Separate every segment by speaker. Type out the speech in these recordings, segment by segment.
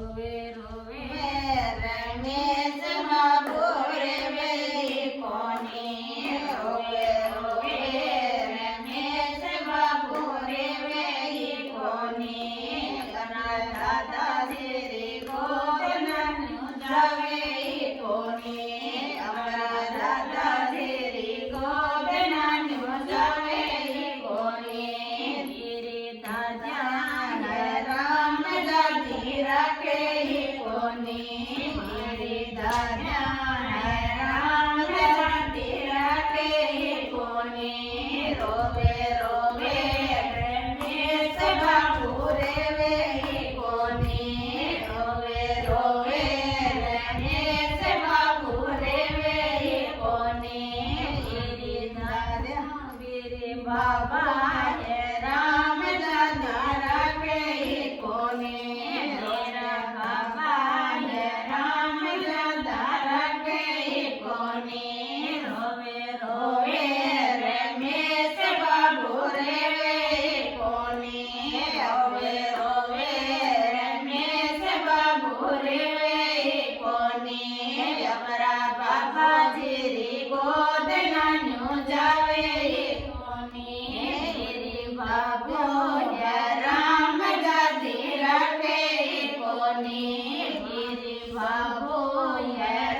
Speaker 1: રોવે રોવે
Speaker 2: રમેશ બાબુ રેવે કોની રોવે રોવે રમેશ બાબુ રેવે કોની કના દાદા શ્રી ગોદન જાવે કોની અમારા દાદા શ્રી ગોદન જાવે કોની
Speaker 1: ધીરે દાદા
Speaker 2: રામ દાદી રાખે કોની મારી દાદા રામ દાદી રાખે કોની રોવે રોવે રમેશ બાબુ રેવે કોની રોવે રોવે રમેશ બાબુ રેવે કોની
Speaker 1: ધીરે દાદા વીરે
Speaker 2: બાબા રામ દાદા રાખે કોની મેરા બાબા રામ દાદા રાખે કોની રોવે રોવે રમેશ બાબુ રેવે કોની રોવે રોવે રમેશ બાબુ રેવે કોની અમારા બાબાજી ગોદનાનું જાવે કોની બાબુ રામ દાદી રાખે કોની બાબુ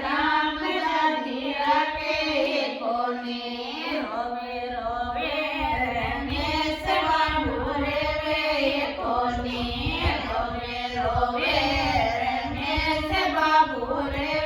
Speaker 2: રામ દાદી રાખે કોની રોવે રોવે રમેશ બાબુ રેવે કોની રોવે રોવે રમેશ બાબુ રેવે